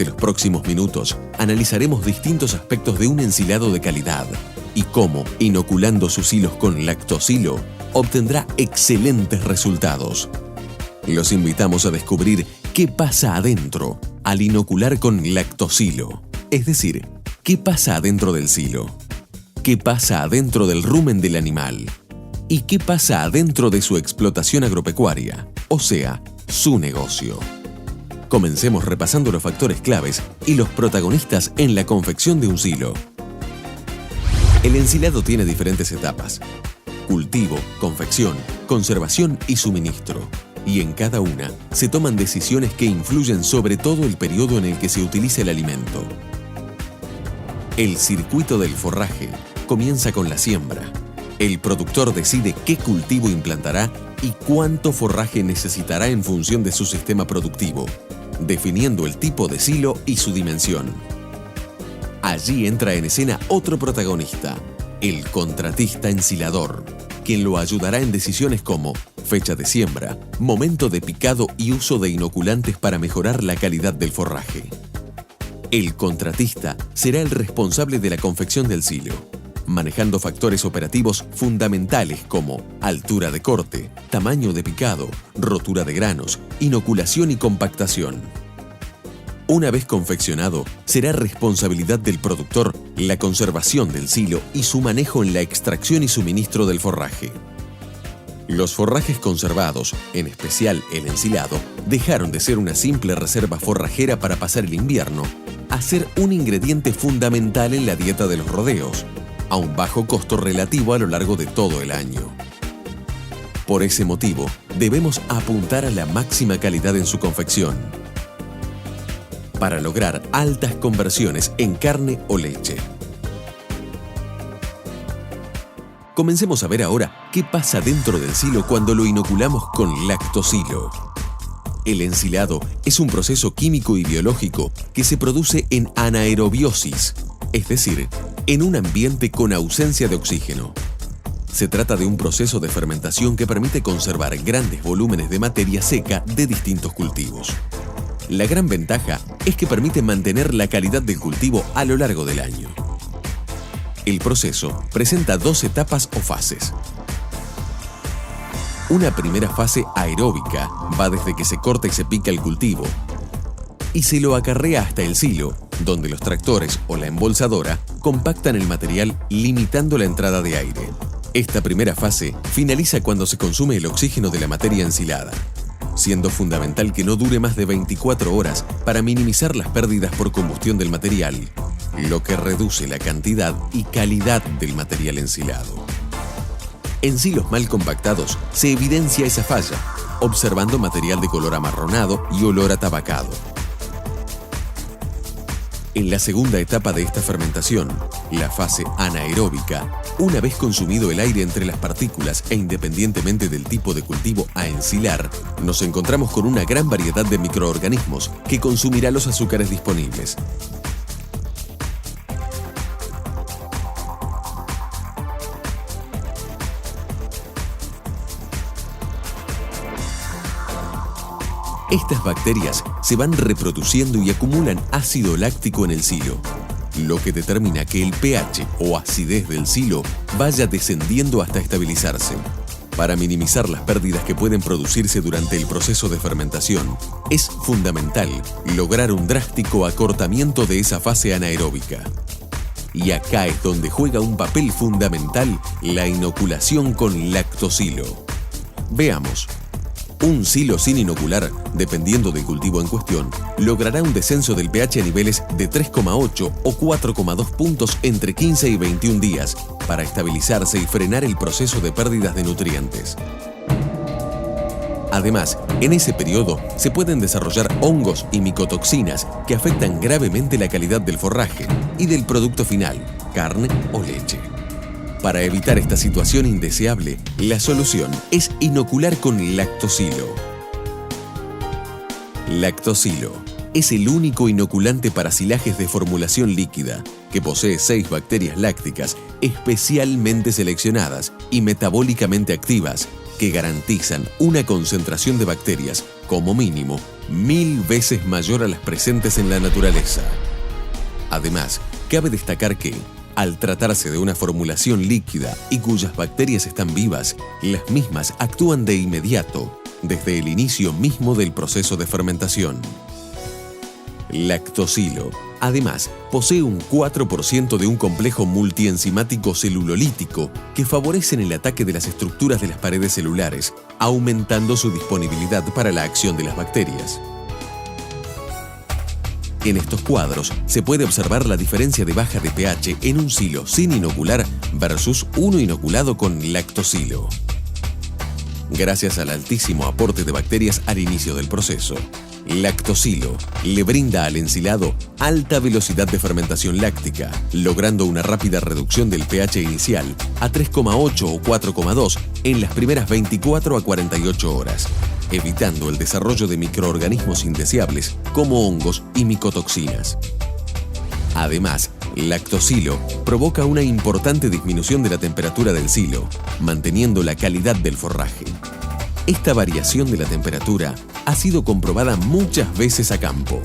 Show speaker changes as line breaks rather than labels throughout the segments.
Durante los próximos minutos, analizaremos distintos aspectos de un ensilado de calidad y cómo, inoculando sus hilos con lactosilo, obtendrá excelentes resultados. Los invitamos a descubrir qué pasa adentro al inocular con lactosilo, es decir, qué pasa adentro del silo, qué pasa adentro del rumen del animal y qué pasa adentro de su explotación agropecuaria, o sea, su negocio. Comencemos repasando los factores claves y los protagonistas en la confección de un silo. El ensilado tiene diferentes etapas: cultivo, confección, conservación y suministro. Y en cada una se toman decisiones que influyen sobre todo el periodo en el que se utiliza el alimento. El circuito del forraje comienza con la siembra. El productor decide qué cultivo implantará y cuánto forraje necesitará en función de su sistema productivo, definiendo el tipo de silo y su dimensión. Allí entra en escena otro protagonista, el contratista ensilador, quien lo ayudará en decisiones como fecha de siembra, momento de picado y uso de inoculantes para mejorar la calidad del forraje. El contratista será el responsable de la confección del silo, manejando factores operativos fundamentales como altura de corte, tamaño de picado, rotura de granos, inoculación y compactación. Una vez confeccionado, será responsabilidad del productor la conservación del silo y su manejo en la extracción y suministro del forraje. Los forrajes conservados, en especial el ensilado, dejaron de ser una simple reserva forrajera para pasar el invierno a ser un ingrediente fundamental en la dieta de los rodeos, a un bajo costo relativo a lo largo de todo el año. Por ese motivo, debemos apuntar a la máxima calidad en su confección, para lograr altas conversiones en carne o leche. Comencemos a ver ahora qué pasa dentro del silo cuando lo inoculamos con lactosilo. El ensilado es un proceso químico y biológico que se produce en anaerobiosis, es decir, en un ambiente con ausencia de oxígeno. Se trata de un proceso de fermentación que permite conservar grandes volúmenes de materia seca de distintos cultivos. La gran ventaja es que permite mantener la calidad del cultivo a lo largo del año. El proceso presenta dos etapas o fases. Una primera fase aeróbica va desde que se corta y se pica el cultivo y se lo acarrea hasta el silo, donde los tractores o la embolsadora compactan el material limitando la entrada de aire. Esta primera fase finaliza cuando se consume el oxígeno de la materia ensilada, siendo fundamental que no dure más de 24 horas para minimizar las pérdidas por combustión del material, lo que reduce la cantidad y calidad del material ensilado. En silos mal compactados se evidencia esa falla, observando material de color amarronado y olor a tabacado. En la segunda etapa de esta fermentación, la fase anaeróbica, una vez consumido el aire entre las partículas e independientemente del tipo de cultivo a ensilar, nos encontramos con una gran variedad de microorganismos que consumirá los azúcares disponibles. Estas bacterias se van reproduciendo y acumulan ácido láctico en el silo, lo que determina que el pH o acidez del silo vaya descendiendo hasta estabilizarse. Para minimizar las pérdidas que pueden producirse durante el proceso de fermentación, es fundamental lograr un drástico acortamiento de esa fase anaeróbica. Y acá es donde juega un papel fundamental la inoculación con lactosilo. Veamos. Un silo sin inocular, dependiendo del cultivo en cuestión, logrará un descenso del pH a niveles de 3,8 o 4,2 puntos entre 15 y 21 días para estabilizarse y frenar el proceso de pérdidas de nutrientes. Además, en ese periodo se pueden desarrollar hongos y micotoxinas que afectan gravemente la calidad del forraje y del producto final, carne o leche. Para evitar esta situación indeseable, la solución es inocular con lactosilo. Lactosilo es el único inoculante para silajes de formulación líquida que posee 6 bacterias lácticas especialmente seleccionadas y metabólicamente activas que garantizan una concentración de bacterias como mínimo 1000 veces mayor a las presentes en la naturaleza. Además, cabe destacar que, al tratarse de una formulación líquida y cuyas bacterias están vivas, las mismas actúan de inmediato, desde el inicio mismo del proceso de fermentación. Lactosilo, además, posee un 4% de un complejo multienzimático celulolítico que favorece el ataque de las estructuras de las paredes celulares, aumentando su disponibilidad para la acción de las bacterias. En estos cuadros se puede observar la diferencia de baja de pH en un silo sin inocular versus uno inoculado con lactosilo. Gracias al altísimo aporte de bacterias al inicio del proceso, Lactosilo le brinda al ensilado alta velocidad de fermentación láctica, logrando una rápida reducción del pH inicial a 3,8 o 4,2 en las primeras 24 a 48 horas, evitando el desarrollo de microorganismos indeseables como hongos y micotoxinas. Además, Lactosilo provoca una importante disminución de la temperatura del silo, manteniendo la calidad del forraje. Esta variación de la temperatura ha sido comprobada muchas veces a campo.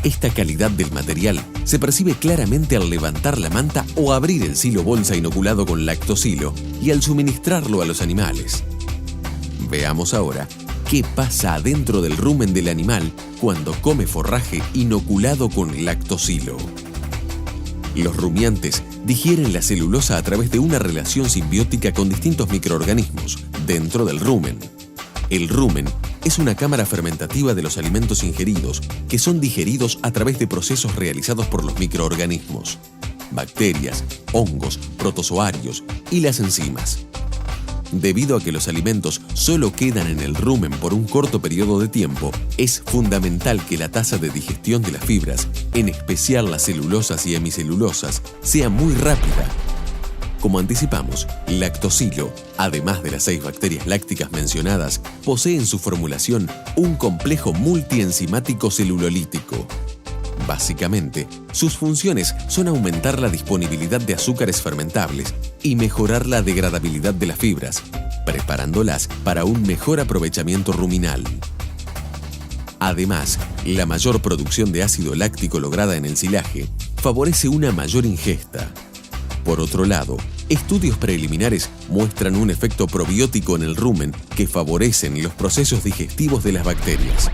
Esta calidad del material se percibe claramente al levantar la manta o abrir el silo bolsa inoculado con lactosilo y al suministrarlo a los animales. Veamos ahora qué pasa adentro del rumen del animal cuando come forraje inoculado con lactosilo. Los rumiantes digieren la celulosa a través de una relación simbiótica con distintos microorganismos dentro del rumen. El rumen es una cámara fermentativa de los alimentos ingeridos que son digeridos a través de procesos realizados por los microorganismos, bacterias, hongos, protozoarios y las enzimas. Debido a que los alimentos solo quedan en el rumen por un corto periodo de tiempo, es fundamental que la tasa de digestión de las fibras, en especial las celulosas y hemicelulosas, sea muy rápida. Como anticipamos, Lactosilo, además de las 6 bacterias lácticas mencionadas, posee en su formulación un complejo multienzimático celulolítico. Básicamente, sus funciones son aumentar la disponibilidad de azúcares fermentables y mejorar la degradabilidad de las fibras, preparándolas para un mejor aprovechamiento ruminal. Además, la mayor producción de ácido láctico lograda en el silaje favorece una mayor ingesta. Por otro lado, estudios preliminares muestran un efecto probiótico en el rumen que favorecen los procesos digestivos de las bacterias.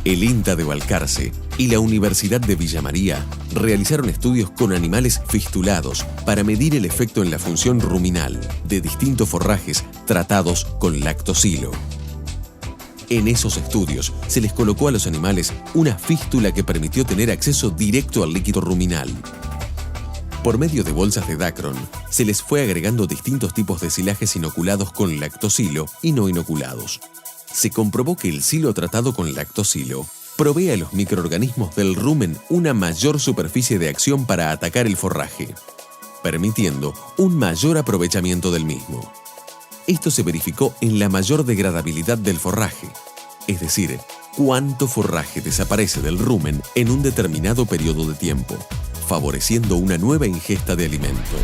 El INTA de Balcarce y la Universidad de Villa María realizaron estudios con animales fistulados para medir el efecto en la función ruminal de distintos forrajes tratados con lactosilo. En esos estudios se les colocó a los animales una fístula que permitió tener acceso directo al líquido ruminal. Por medio de bolsas de Dacron, se les fue agregando distintos tipos de silajes inoculados con lactosilo y no inoculados. Se comprobó que el silo tratado con lactosilo provee a los microorganismos del rumen una mayor superficie de acción para atacar el forraje, permitiendo un mayor aprovechamiento del mismo. Esto se verificó en la mayor degradabilidad del forraje, es decir, cuánto forraje desaparece del rumen en un determinado periodo de tiempo, favoreciendo una nueva ingesta de alimento.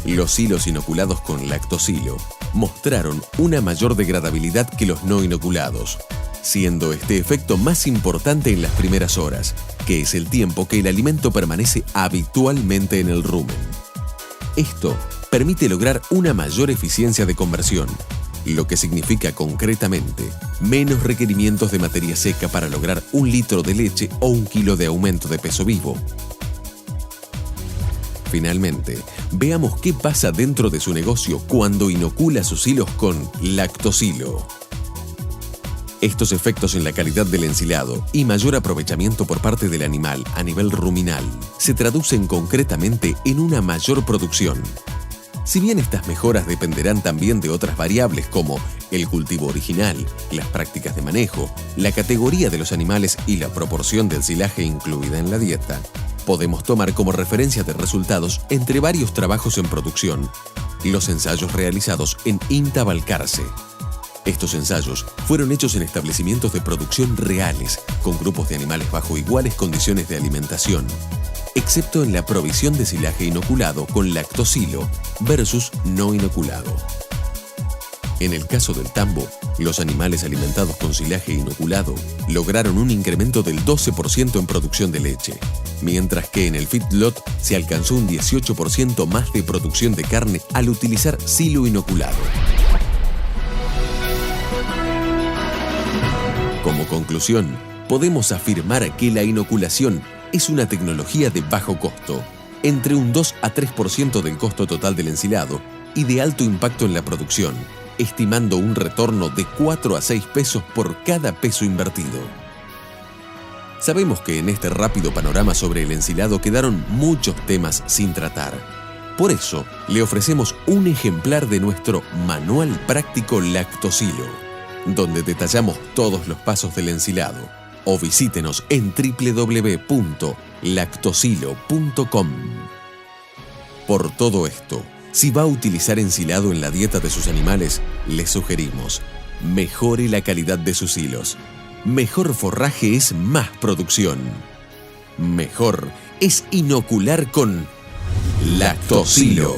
Los silos inoculados con lactosilo mostraron una mayor degradabilidad que los no inoculados, siendo este efecto más importante en las primeras horas, que es el tiempo que el alimento permanece habitualmente en el rumen. Esto permite lograr una mayor eficiencia de conversión, lo que significa concretamente menos requerimientos de materia seca para lograr 1 litro de leche o 1 kilo de aumento de peso vivo. Finalmente, veamos qué pasa dentro de su negocio cuando inocula sus hilos con lactosilo. Estos efectos en la calidad del ensilado y mayor aprovechamiento por parte del animal a nivel ruminal se traducen concretamente en una mayor producción. Si bien estas mejoras dependerán también de otras variables como el cultivo original, las prácticas de manejo, la categoría de los animales y la proporción del silaje incluida en la dieta, podemos tomar como referencia de resultados entre varios trabajos en producción los ensayos realizados en INTA Balcarce. Estos ensayos fueron hechos en establecimientos de producción reales, con grupos de animales bajo iguales condiciones de alimentación, excepto en la provisión de silaje inoculado con lactosilo versus no inoculado. En el caso del tambo, los animales alimentados con silaje inoculado lograron un incremento del 12% en producción de leche, mientras que en el feedlot se alcanzó un 18% más de producción de carne al utilizar silo inoculado. Como conclusión, podemos afirmar que la inoculación es una tecnología de bajo costo, entre un 2 a 3% del costo total del ensilado y de alto impacto en la producción, estimando un retorno de 4 a 6 pesos por cada peso invertido. Sabemos que en este rápido panorama sobre el ensilado quedaron muchos temas sin tratar. Por eso, le ofrecemos un ejemplar de nuestro Manual Práctico Lactosilo, donde detallamos todos los pasos del ensilado. O visítenos en www.lactosilo.com. Por todo esto, si va a utilizar ensilado en la dieta de sus animales, les sugerimos: mejore la calidad de sus hilos. Mejor forraje es más producción. Mejor es inocular con Lactosilo.